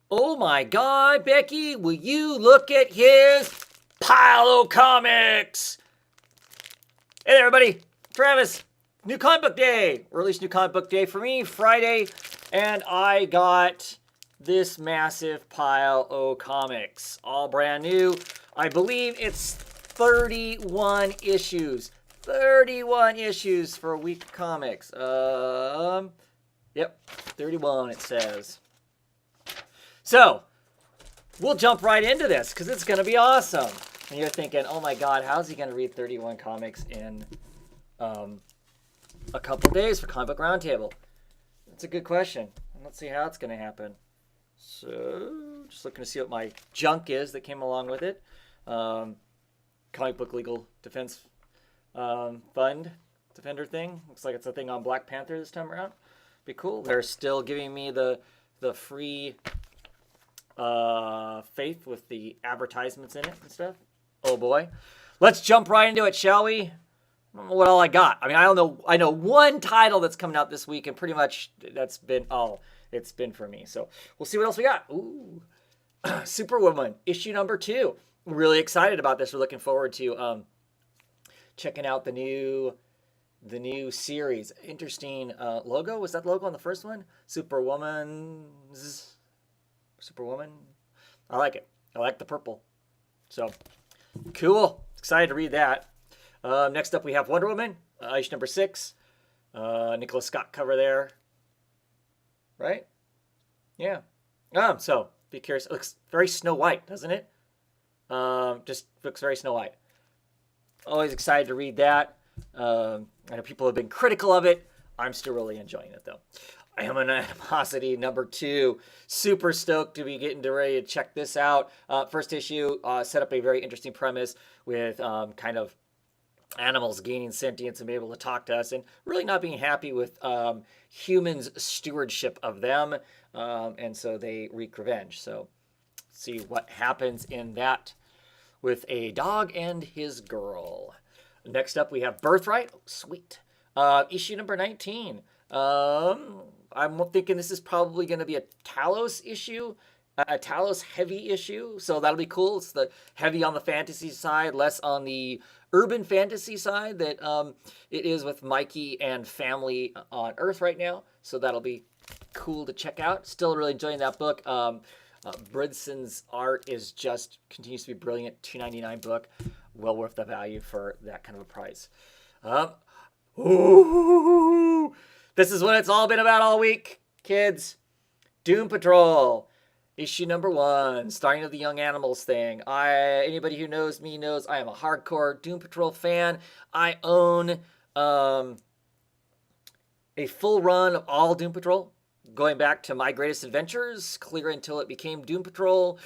Oh my God, Becky, will you look at his pile of comics? Hey there, everybody. Travis, new comic book day. Released new comic book day for me, Friday, and I got this massive pile of comics. All brand new. I believe it's 31 issues. 31 issues for a week of comics. Yep, 31 it says. So, we'll jump right into this because it's going to be awesome. And you're thinking, oh my God, how's he going to read 31 comics in a couple days for Comic Book Roundtable? That's a good question. Let's see how it's going to happen. So, just looking to see what my junk is that came along with it. Comic Book Legal Defense Fund Defender thing. Looks like it's a thing on Black Panther this time around. Be cool. They're still giving me the free faith with the advertisements in it and stuff. Oh boy. Let's jump right into it, shall we? I don't know what all I got. I mean, I know one title that's coming out this week, and pretty much that's been all it's been for me. So we'll see what else we got. Ooh. Superwoman, issue number 2. Really excited about this. We're looking forward to checking out the new series. Interesting logo. Was that the logo on the first one? Superwoman. I like it. I like the purple. So, cool. Excited to read that. Next up, we have Wonder Woman, issue number 6. Nicholas Scott cover there. Right? Yeah. So, be curious. It looks very Snow White, doesn't it? Just looks very Snow White. Always excited to read that. I know people have been critical of it. I'm still really enjoying it, though. I am an Animosity number 2. Super stoked to be getting ready to check this out. First issue set up a very interesting premise with kind of animals gaining sentience and being able to talk to us and really not being happy with humans' stewardship of them. And so they wreak revenge. So see what happens in that with a dog and his girl. Next up, we have Birthright. Oh, sweet. Issue number 19. I'm thinking this is probably going to be a Talos issue, a Talos heavy issue. So that'll be cool. It's the heavy on the fantasy side, less on the urban fantasy side that it is with Mikey and family on Earth right now. So that'll be cool to check out. Still really enjoying that book. Bridson's art is just continues to be brilliant. $2.99 book. Well worth the value for that kind of a price. Ooh, this is what it's all been about all week, kids. Doom Patrol, issue number 1, starting of the Young Animals thing. Anybody who knows me knows I am a hardcore Doom Patrol fan. I own a full run of all Doom Patrol, going back to My Greatest Adventures, clear until it became Doom Patrol,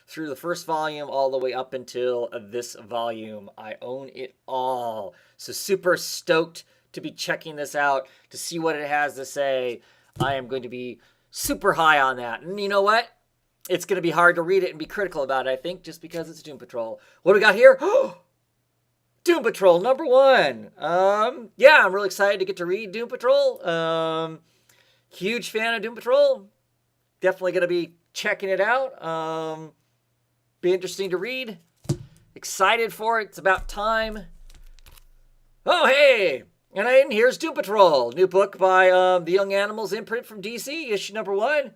through the first volume all the way up until this volume. I own it all. So super stoked to be checking this out, to see what it has to say. I am going to be super high on that. And you know what? It's going to be hard to read it and be critical about it, I think, just because it's Doom Patrol. What do we got here? Doom Patrol number 1. Yeah, I'm really excited to get to read Doom Patrol. Huge fan of Doom Patrol. Definitely going to be checking it out. Be interesting to read. Excited for it. It's about time. Oh, hey! And here's Doom Patrol, new book by the Young Animals imprint from DC, issue number 1.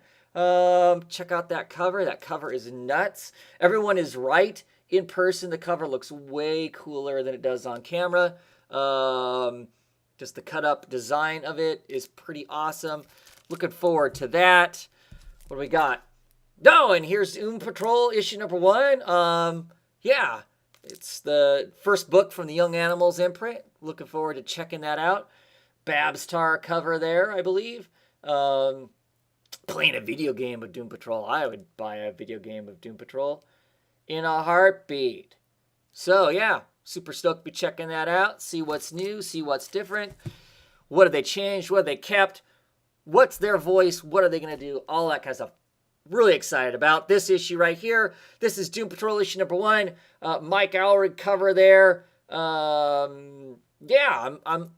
Check out that cover. That cover is nuts. Everyone is right. In person, the cover looks way cooler than it does on camera. Just the cut-up design of it is pretty awesome. Looking forward to that. What do we got? No, and here's Doom Patrol, issue number 1. Yeah, it's the first book from the Young Animals imprint. Looking forward to checking that out. Babstar cover there, I believe. Playing a video game of Doom Patrol. I would buy a video game of Doom Patrol in a heartbeat. So, yeah, super stoked to be checking that out. See what's new, see what's different. What have they changed? What have they kept? What's their voice? What are they going to do? All that kind of stuff. Really excited about this issue right here. This is Doom Patrol issue number 1. Mike Allred cover there. Yeah, I'm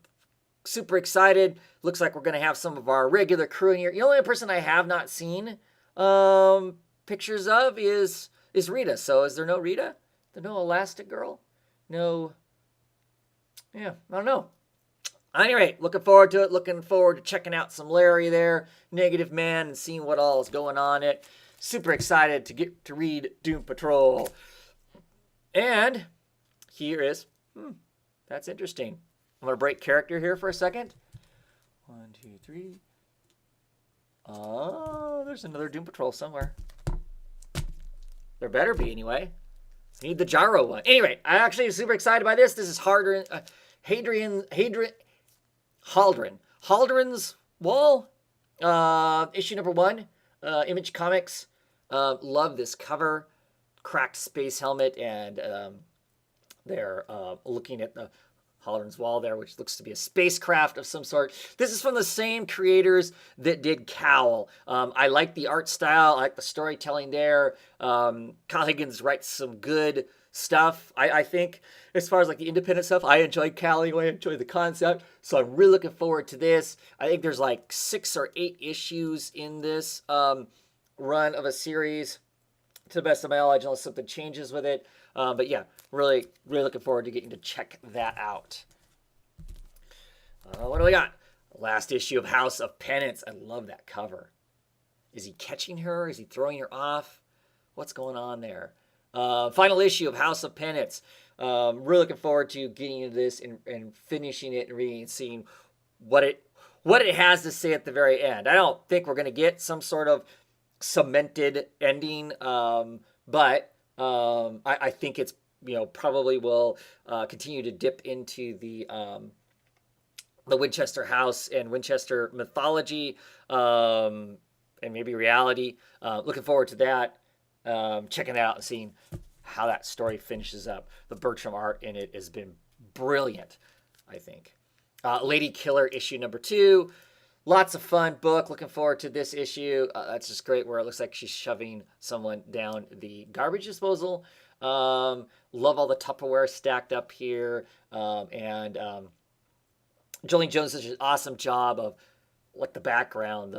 super excited. Looks like we're going to have some of our regular crew in here. The only person I have not seen pictures of is Rita. So is there no Rita? There's no Elastic Girl? No. Yeah, I don't know. At any rate, looking forward to it. Looking forward to checking out some Larry there, Negative Man, and seeing what all is going on it. Super excited to get to read Doom Patrol. And here is, that's interesting. I'm going to break character here for a second. 1, 2, 3. Oh, there's another Doom Patrol somewhere. There better be anyway. I need the gyro one. Anyway, I actually am super excited by this. This is Haldren's Wall, issue number 1, Image Comics. Love this cover, cracked space helmet, and they're looking at the Haldren's Wall there, which looks to be a spacecraft of some sort. This is from the same creators that did Cowl. I like the art style. I like the storytelling there. Kyle Higgins writes some good stuff. I think as far as like the independent stuff, I enjoyed Cowl anyway. I enjoyed the concept. So I'm really looking forward to this. I think there's like 6 or 8 issues in this run of a series, to the best of my knowledge, unless something changes with it. But yeah, really looking forward to getting to check that out. What do we got? Last issue of House of Penance. I love that cover. Is he catching her? Is he throwing her off? What's going on there? Final issue of House of Penance. Really looking forward to getting into this and finishing it and reading and seeing what it has to say at the very end. I don't think we're going to get some sort of cemented ending, but I think it's, probably will continue to dip into the Winchester house and Winchester mythology, and maybe reality. Looking forward to that. Checking that out and seeing how that story finishes up. The Bertram art in it has been brilliant, I think. Lady Killer issue number 2. Lots of fun book. Looking forward to this issue. That's just great, where it looks like she's shoving someone down the garbage disposal. Love all the Tupperware stacked up here. And Jolene Jones does an awesome job of like the background,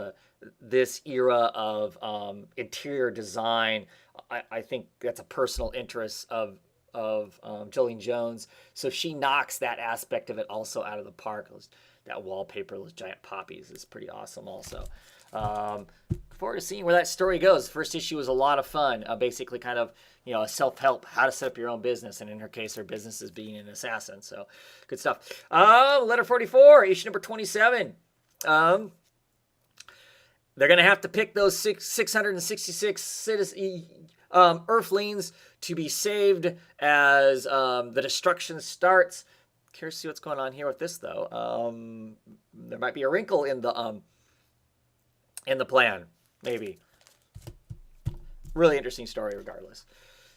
this era of interior design. I think that's a personal interest of Jolene Jones. So she knocks that aspect of it also out of the park. That wallpaper, those giant poppies, is pretty awesome also. Look forward to seeing where that story goes. First issue was a lot of fun. Basically kind of, a self-help, how to set up your own business. And in her case, her business is being an assassin. So good stuff. Letter 44, issue number 27. They're going to have to pick those 666 Earthlings to be saved as the destruction starts. Curious to see what's going on here with this, though. There might be a wrinkle in the plan, maybe. Really interesting story, regardless.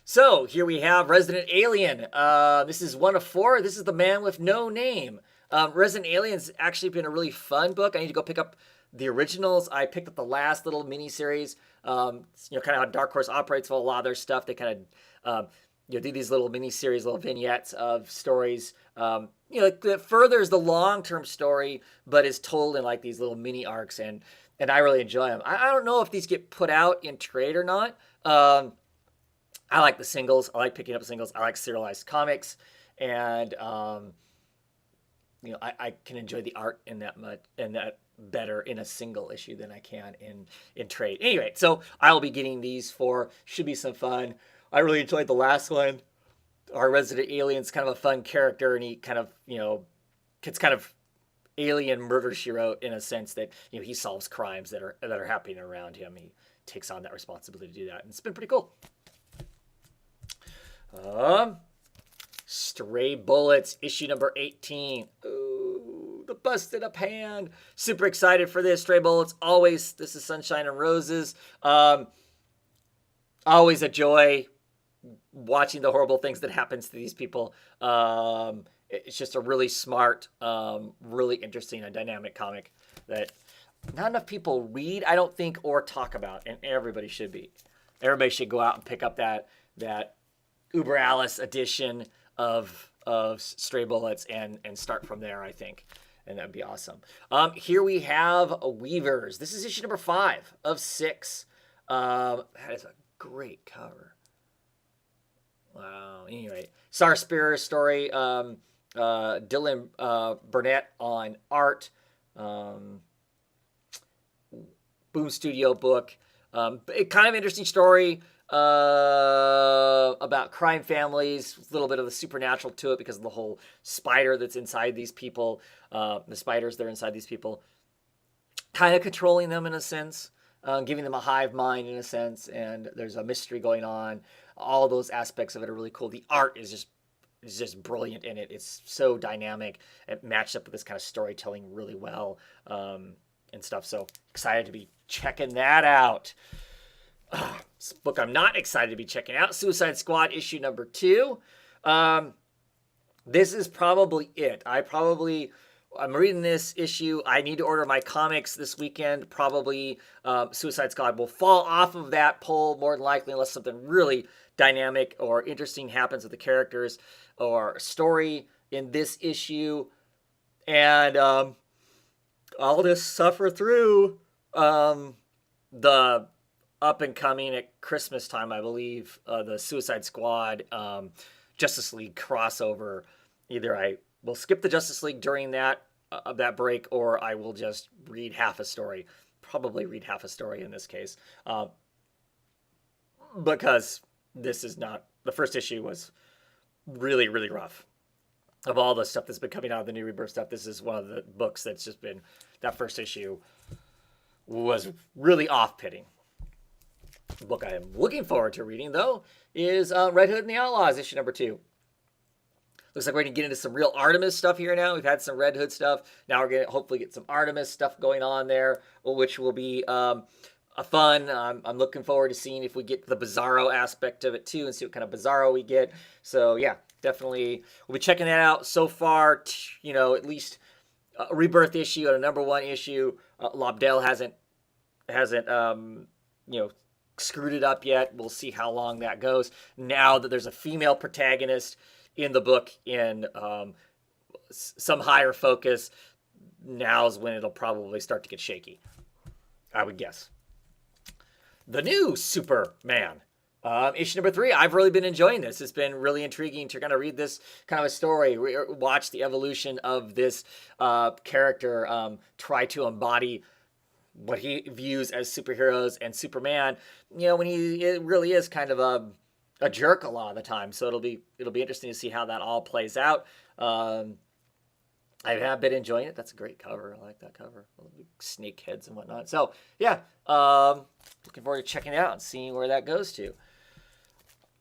So here we have Resident Alien. This is 1 of 4. This is The Man with No Name. Resident Alien's actually been a really fun book. I need to go pick up the originals. I picked up the last little mini-series. Kind of how Dark Horse operates with a lot of their stuff. They kind of do these little mini-series, little vignettes of stories. That furthers the long-term story, but is told in like these little mini arcs, and I really enjoy them. I don't know if these get put out in trade or not. I like the singles. I like picking up singles. I like serialized comics, and I can enjoy the art in that much and that better in a single issue than I can in trade. Anyway, so I will be getting these should be some fun. I really enjoyed the last one. Our resident alien's kind of a fun character, and he kind of, it's kind of alien murder she wrote in a sense that, he solves crimes that are happening around him. He takes on that responsibility to do that, and it's been pretty cool. Stray Bullets, issue number 18. Ooh, the busted up hand. Super excited for this. Stray Bullets, always, this is Sunshine and Roses. Always a joy watching the horrible things that happens to these people. It's just a really smart, really interesting and dynamic comic that not enough people read, I don't think, or talk about, and everybody should be. Everybody should go out and pick up that Uber Alice edition of Stray Bullets and start from there, I think. And that'd be awesome. Here we have Weavers. This is issue number 5 of 6. That is a great cover. Wow. Anyway, Star Spear story. Dylan Burnett on art. Boom Studio book. Kind of interesting story about crime families. A little bit of the supernatural to it because of the whole spider that's inside these people. The spiders that are inside these people. Kind of controlling them in a sense. Giving them a hive mind in a sense. And there's a mystery going on. All those aspects of it are really cool. The art is just brilliant in it. It's so dynamic. It matched up with this kind of storytelling really well and stuff. So excited to be checking that out. This book I'm not excited to be checking out. Suicide Squad issue number 2. This is probably it. I'm reading this issue. I need to order my comics this weekend. Probably Suicide Squad will fall off of that poll more than likely unless something really dynamic or interesting happens with the characters or story in this issue. And I'll just suffer through the up and coming at Christmas time, I believe, the Suicide Squad Justice League crossover. Either I will skip the Justice League during that break, or I will just read half a story. Probably read half a story in this case, because this is not, the first issue was really, really rough. Of all the stuff that's been coming out of the New Rebirth stuff, this is one of the books that's just been, that first issue was really off-putting. The book I am looking forward to reading, though, is Red Hood and the Outlaws, issue number 2. Looks like we're going to get into some real Artemis stuff here now. We've had some Red Hood stuff. Now we're going to hopefully get some Artemis stuff going on there, which will be a fun. I'm looking forward to seeing if we get the Bizarro aspect of it, too, and see what kind of Bizarro we get. So, yeah, definitely we'll be checking that out. So far, at least a Rebirth issue and a number 1 issue. Lobdell hasn't screwed it up yet. We'll see how long that goes. Now that there's a female protagonist in the book in some higher focus, now's when it'll probably start to get shaky, I would guess. The new Superman, issue number 3. I've really been enjoying this. It's been really intriguing to kind of read this kind of a story, watch the evolution of this character, try to embody what he views as superheroes and Superman, when it really is kind of a jerk a lot of the time. So it'll be interesting to see how that all plays out. I have been enjoying it. That's a great cover. I like that cover. Snake heads and whatnot. So yeah, looking forward to checking it out and seeing where that goes to.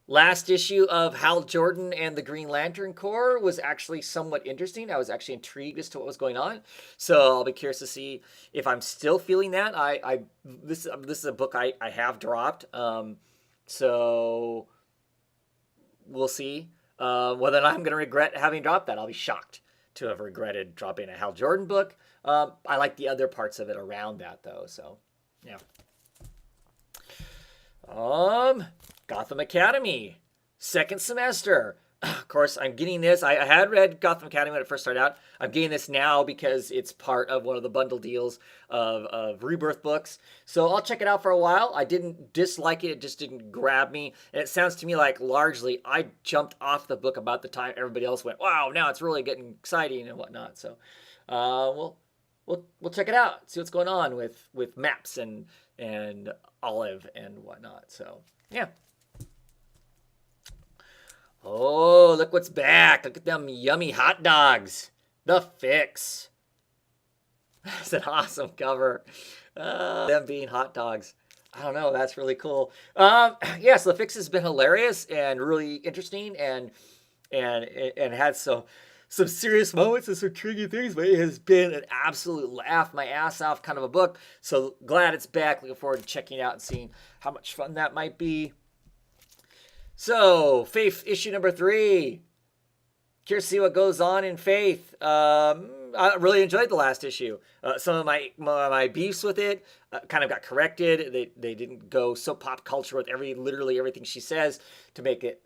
Last issue of Hal Jordan and the Green Lantern Corps was actually somewhat interesting. I was actually intrigued as to what was going on. So I'll be curious to see if I'm still feeling that. This is a book I have dropped. So we'll see whether or not I'm going to regret having dropped that. I'll be shocked to have regretted dropping a Hal Jordan book. I like the other parts of it around that, though. So, yeah. Gotham Academy, second semester. Of course, I'm getting this. I had read Gotham Academy when it first started out. I'm getting this now because it's part of one of the bundle deals of Rebirth books. So I'll check it out for a while. I didn't dislike it. It just didn't grab me. And it sounds to me like largely I jumped off the book about the time everybody else went, wow, now it's really getting exciting and whatnot. So we'll check it out, see what's going on with Maps and Olive and whatnot. So, yeah. Oh, look what's back. Look at them yummy hot dogs. The Fix. That's an awesome cover. Them being hot dogs. I don't know. That's really cool. Yeah, so The Fix has been hilarious and really interesting and had some serious moments and some tricky things, but it has been an absolute laugh my ass off kind of a book. So glad it's back. Looking forward to checking it out and seeing how much fun that might be. So, Faith, issue number 3. Curious to see what goes on in Faith. I really enjoyed the last issue. Some of my beefs with it kind of got corrected. They didn't go so pop culture with literally everything she says to make it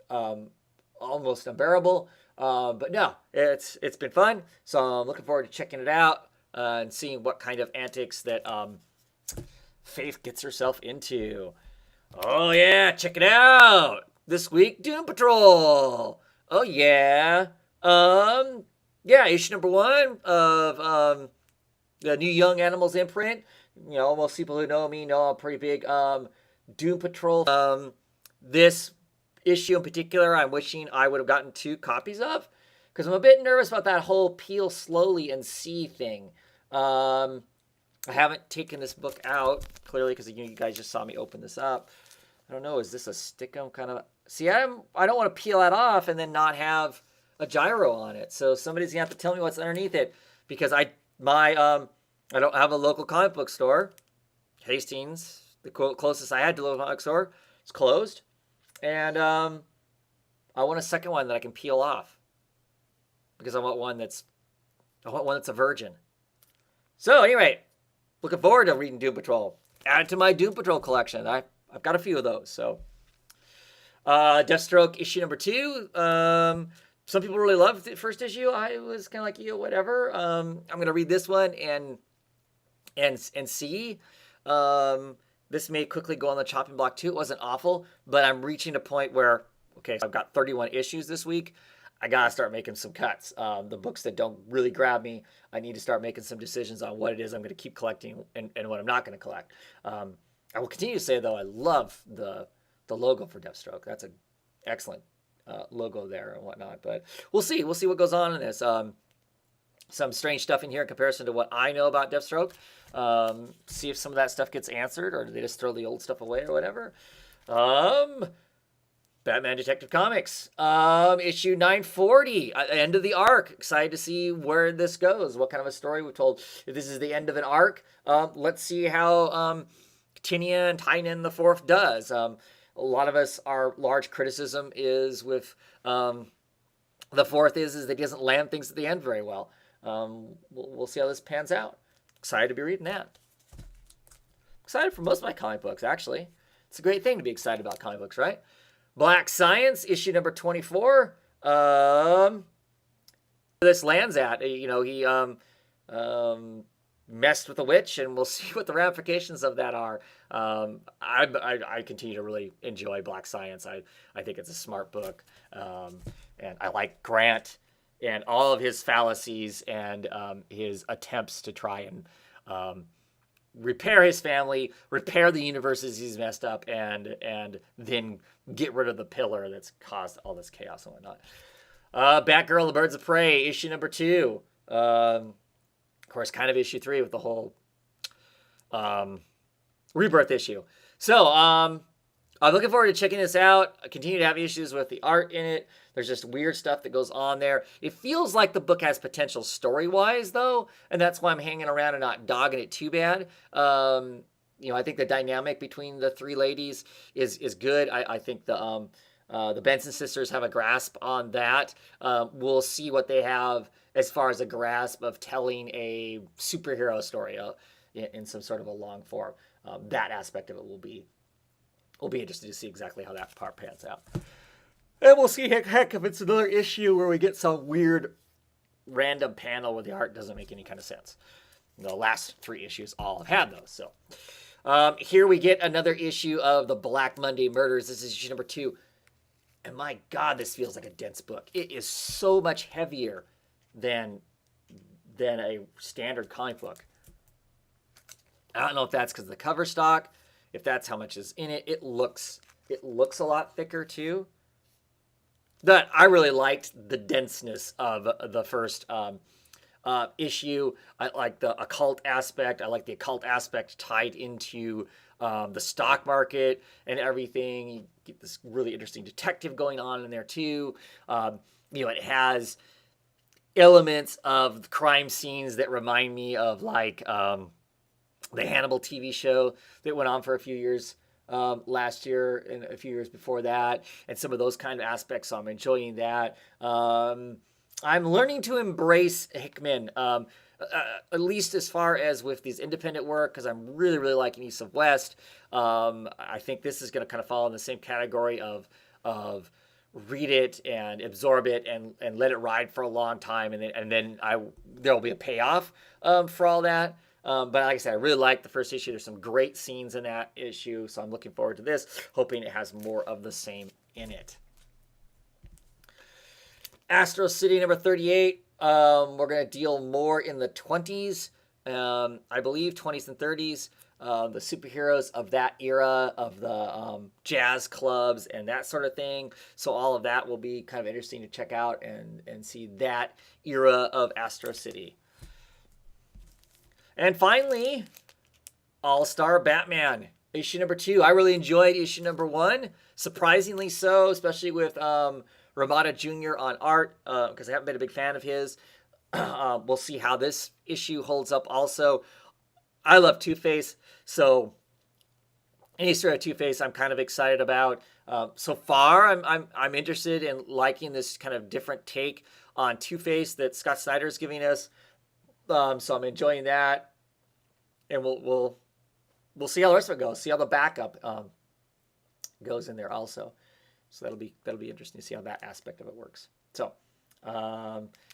almost unbearable. But no, it's been fun. So I'm looking forward to checking it out and seeing what kind of antics that Faith gets herself into. Oh yeah, check it out. This week, Doom Patrol. Oh yeah. Yeah, issue number 1 of the new Young Animals imprint. You know, most people who know me know I'm pretty big Doom Patrol. This issue in particular, I'm wishing I would have gotten 2 copies of, because I'm a bit nervous about that whole peel slowly and see thing. I haven't taken this book out, clearly, because you guys just saw me open this up. I don't know, is this a stickum kind of... See, I don't want to peel that off and then not have a gyro on it. So somebody's going to have to tell me what's underneath it, because I don't have a local comic book store. Hastings, the closest I had to a local comic book store, it's closed. And I want a second one that I can peel off, because I want one that's a virgin. So anyway, looking forward to reading Doom Patrol. Add it to my Doom Patrol collection. I've got a few of those. So Deathstroke issue number 2. Some people really loved the first issue. I was kind of like, yeah, whatever. I'm gonna read this one and see. This may quickly go on the chopping block too. It wasn't awful, but I'm reaching a point where, okay, so I've got 31 issues this week. I gotta start making some cuts. The books that don't really grab me, I need to start making some decisions on what it is I'm going to keep collecting and what I'm not going to collect. I will continue to say, though, I love the logo for Deathstroke. That's an excellent logo there and whatnot. But we'll see. We'll see what goes on in this. Some strange stuff in here in comparison to what I know about Deathstroke. See if some of that stuff gets answered, or do they just throw the old stuff away or whatever. Batman Detective Comics, issue 940, end of the arc. Excited to see where this goes, what kind of a story we've told. If this is the end of an arc, let's see how Tynion and Tynion the Fourth does. A lot of us, our large criticism is with the Fourth is that he doesn't land things at the end very well. We'll see how this pans out. Excited to be reading that. Excited for most of my comic books, actually. It's a great thing to be excited about comic books, right? Black Science, issue number 24. This lands at, you know, he messed with the witch, and we'll see what the ramifications of that are. I continue to really enjoy Black Science. I think it's a smart book, and I like Grant and all of his fallacies and his attempts to try and repair his family, repair the universes he's messed up, and then get rid of the pillar that's caused all this chaos and whatnot. Batgirl, The Birds of Prey, issue number 2. Of course, kind of issue 3 with the whole rebirth issue. So I'm looking forward to checking this out. I continue to have issues with the art in it. There's just weird stuff that goes on there. It feels like the book has potential story-wise, though, and that's why I'm hanging around and not dogging it too bad. You know, I think the dynamic between the 3 ladies is good. I think the Benson sisters have a grasp on that. We'll see what they have as far as a grasp of telling a superhero story in some sort of a long form. That aspect of it will be interesting to see exactly how that part pans out. And we'll see, heck, if it's another issue where we get some weird random panel where the art doesn't make any kind of sense. The last 3 issues all have had those. So here we get another issue of the Black Monday Murders. This is issue number 2. And my God, this feels like a dense book. It is so much heavier than a standard comic book. I don't know if that's because of the cover stock, if that's how much is in it. It looks a lot thicker too. But I really liked the denseness of the first issue. I like the occult aspect. I like the occult aspect tied into the stock market and everything. You get this really interesting detective going on in there too. You know, it has elements of crime scenes that remind me of like the Hannibal TV show that went on for a few years last year and a few years before that, and some of those kind of aspects. So I'm enjoying that. I'm learning to embrace Hickman, at least as far as with these independent work, because I'm really, really liking East of West. I think this is going to kind of fall in the same category of read it and absorb it and let it ride for a long time, and then there will be a payoff for all that. But like I said, I really like the first issue. There's some great scenes in that issue, so I'm looking forward to this, hoping it has more of the same in it. Astro City number 38. We're going to deal more in the 20s, I believe 20s and 30s. The superheroes of that era, of the jazz clubs and that sort of thing. So all of that will be kind of interesting to check out and see that era of Astro City. And finally, All-Star Batman, issue number 2. I really enjoyed issue number 1, surprisingly so, especially with Ramada Jr. on art, because I haven't been a big fan of his. We'll see how this issue holds up also. I love Two-Face, so any sort of Two-Face I'm kind of excited about. So far, I'm interested in liking this kind of different take on Two-Face that Scott Snyder is giving us. So I'm enjoying that, and we'll see how the rest of it goes. See how the backup goes in there also. So that'll be interesting to see how that aspect of it works. So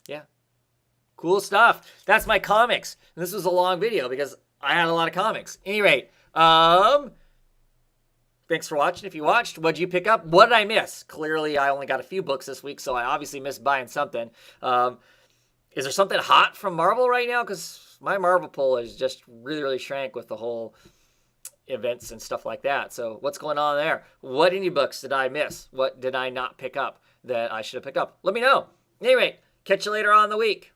yeah, cool stuff. That's my comics. And this was a long video because I had a lot of comics. Anyway, thanks for watching. If you watched, what'd you pick up? What did I miss? Clearly, I only got a few books this week, so I obviously missed buying something. Is there something hot from Marvel right now? Because my Marvel pull is just really, really shrank with the whole events and stuff like that. So what's going on there? What indie books did I miss? What did I not pick up that I should have picked up? Let me know. Anyway, catch you later on in the week.